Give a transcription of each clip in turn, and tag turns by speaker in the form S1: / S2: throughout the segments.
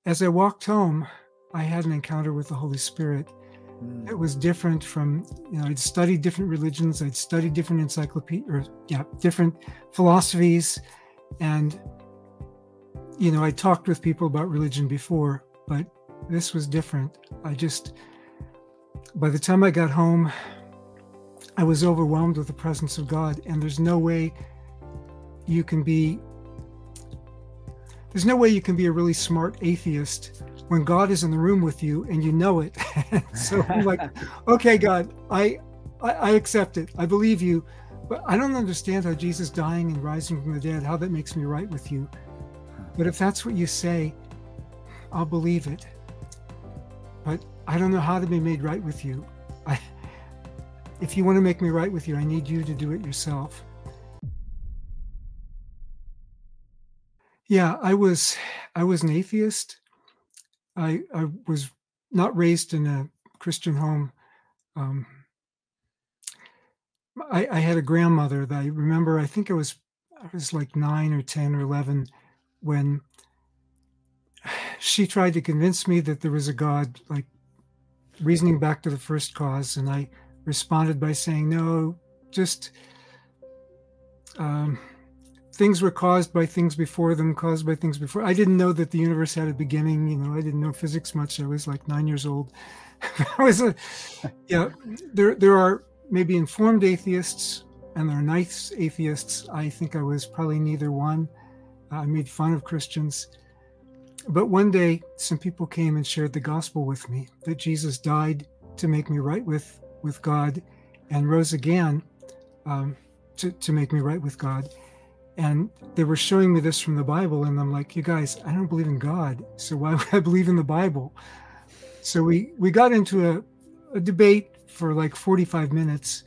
S1: as I walked home, I had an encounter with the Holy Spirit. It was different from, I'd studied different religions, I'd studied different different philosophies, and, I talked with people about religion before, but this was different. By the time I got home, I was overwhelmed with the presence of God, and there's no way you can be a really smart atheist when God is in the room with you and you know it. So I'm like, okay, God, I accept it. I believe you, but I don't understand how Jesus dying and rising from the dead, how that makes me right with you. But if that's what you say, I'll believe it. But I don't know how to be made right with you. If you want to make me right with you, I need you to do it yourself. Yeah, I was an atheist. I was not raised in a Christian home. I had a grandmother that I remember, I think I was like 9 or 10 or 11 when she tried to convince me that there was a God, like reasoning back to the first cause. And I responded by saying, no, just things were caused by things before them, caused by things before. I didn't know that the universe had a beginning. I didn't know physics much. I was like 9 years old. There are maybe informed atheists and there are nice atheists. I think I was probably neither one. I made fun of Christians. But one day, some people came and shared the gospel with me, that Jesus died to make me right with God and rose again to make me right with God. And they were showing me this from the Bible, and I'm like, you guys, I don't believe in God, so why would I believe in the Bible? So we got into a debate for like 45 minutes.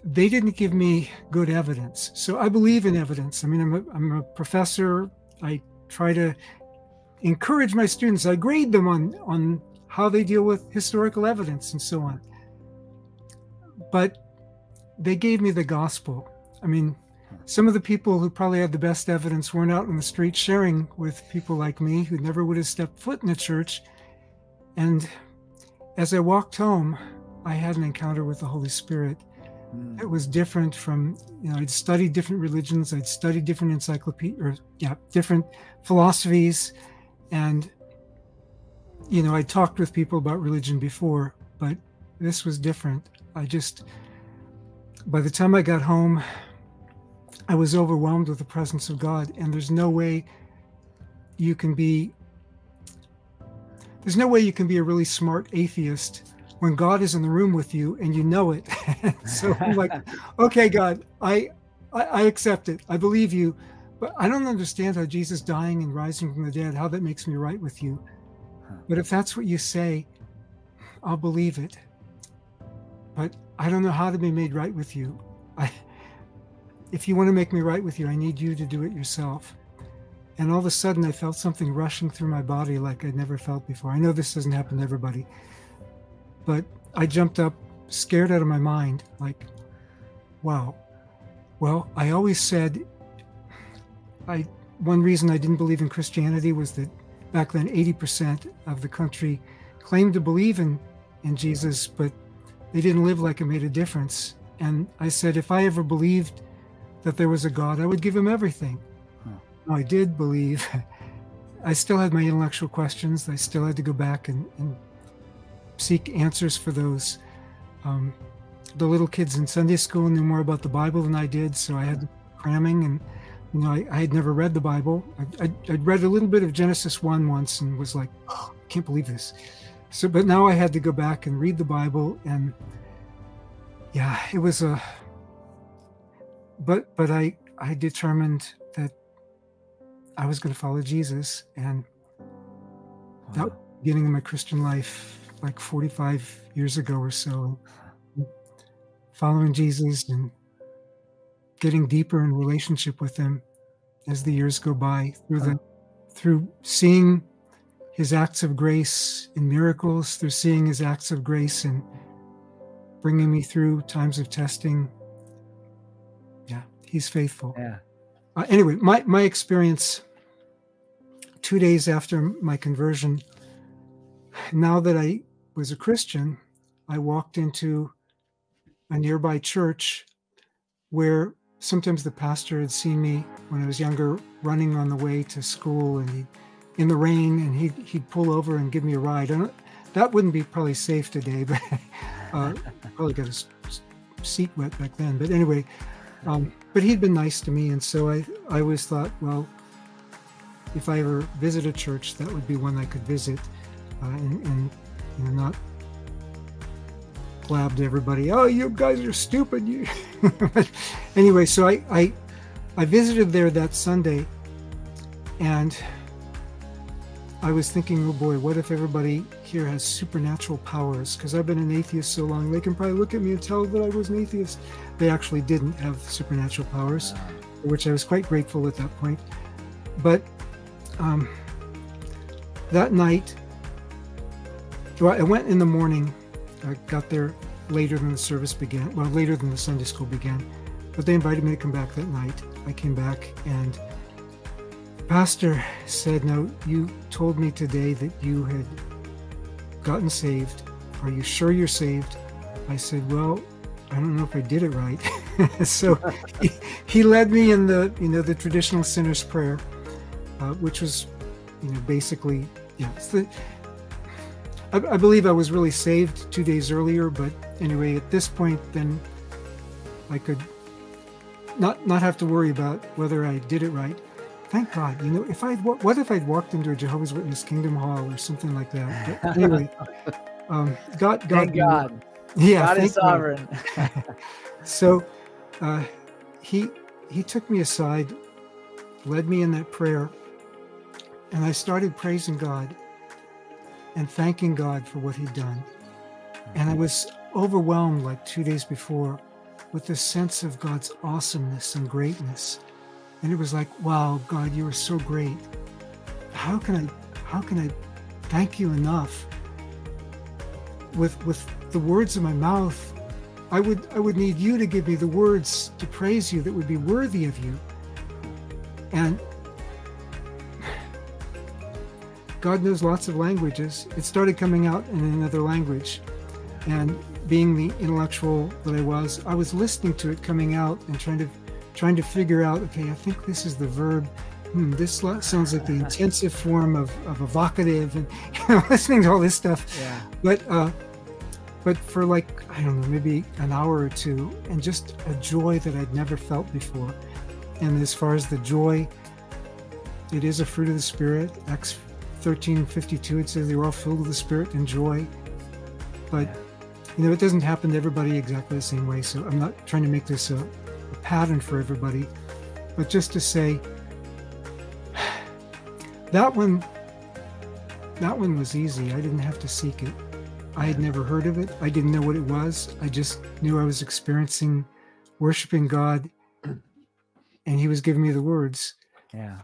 S1: They didn't give me good evidence. So I believe in evidence. I mean, I'm a professor. I try to encourage my students. I grade them on how they deal with historical evidence and so on. But they gave me the gospel. I mean, some of the people who probably had the best evidence weren't out in the street sharing with people like me who never would have stepped foot in a church. And as I walked home, I had an encounter with the Holy Spirit. It was different from, I'd studied different religions, I'd studied different different philosophies, and, I talked with people about religion before, but this was different. By the time I got home, I was overwhelmed with the presence of God, and there's no way you can be a really smart atheist when God is in the room with you and you know it. So I'm like, okay, God, I accept it. I believe you, but I don't understand how Jesus dying and rising from the dead, how that makes me right with you. But if that's what you say, I'll believe it. But I don't know how to be made right with you. If you want to make me right with you, I need you to do it yourself. And all of a sudden, I felt something rushing through my body like I'd never felt before. I know this doesn't happen to everybody, but I jumped up, scared out of my mind, like, wow. Well, I always said, one reason I didn't believe in Christianity was that back then 80% of the country claimed to believe in Jesus, but they didn't live like it made a difference. And I said, if I ever believed that there was a God, I would give him everything. I did believe. I still had my intellectual questions. I still had to go back and seek answers for those. The little kids in Sunday school knew more about the Bible than I did, so I had to cramming, and I had never read the Bible. I'd read a little bit of Genesis 1 once and was like, oh, I can't believe this. So, but now I had to go back and read the Bible, and yeah, it was but I determined that I was going to follow Jesus, and that was the beginning of my Christian life, like 45 years ago or so, following Jesus and getting deeper in relationship with him as the years go by, through seeing his acts of grace in miracles, through seeing his acts of grace and bringing me through times of testing. Yeah, he's faithful.
S2: Yeah.
S1: Anyway, my experience 2 days after my conversion, now that I was a Christian, I walked into a nearby church where sometimes the pastor had seen me when I was younger running on the way to school, and in the rain, and he'd pull over and give me a ride. That wouldn't be probably safe today, but probably got his seat wet back then. But anyway, but he'd been nice to me, and so I always thought, well, if I ever visit a church, that would be one I could visit, and not blab to everybody, oh, you guys are stupid. You. But anyway, so I visited there that Sunday, and I was thinking, oh boy, what if everybody here has supernatural powers? Because I've been an atheist so long, they can probably look at me and tell that I was an atheist. They actually didn't have supernatural powers, for which I was quite grateful at that point. But that night, well, I went in the morning. I got there later than the service began, well, later than the Sunday school began, but they invited me to come back that night. I came back, and the pastor said, now, you told me today that you had gotten saved. Are you sure you're saved? I said, well, I don't know if I did it right. So he led me in the traditional sinner's prayer, which was, basically, yeah, I believe I was really saved 2 days earlier, but anyway, at this point, then I could not have to worry about whether I did it right. Thank God. What if I'd walked into a Jehovah's Witness Kingdom Hall or something like that? But anyway, God. Thank
S2: God.
S1: Yeah,
S2: God is sovereign.
S1: So he took me aside, led me in that prayer, and I started praising God and thanking God for what he'd done. And I was overwhelmed, like 2 days before, with this sense of God's awesomeness and greatness. And it was like, wow, God, you are so great. How can I thank you enough? With the words of my mouth, I would need you to give me the words to praise you that would be worthy of you. And God knows lots of languages. It started coming out in another language. And being the intellectual that I was listening to it coming out and trying to figure out, okay, I think this is the verb. This sounds like the intensive form of a vocative, and listening to all this stuff. Yeah. But for like, I don't know, maybe an hour or two, and just a joy that I'd never felt before. And as far as the joy, it is a fruit of the Spirit. Acts 13:52, it says they were all filled with the Spirit and joy. But it doesn't happen to everybody exactly the same way. So I'm not trying to make this a pattern for everybody, but just to say that one was easy. I didn't have to seek it. I had never heard of it. I didn't know what it was. I just knew I was experiencing, worshiping God, and he was giving me the words.
S2: Yeah.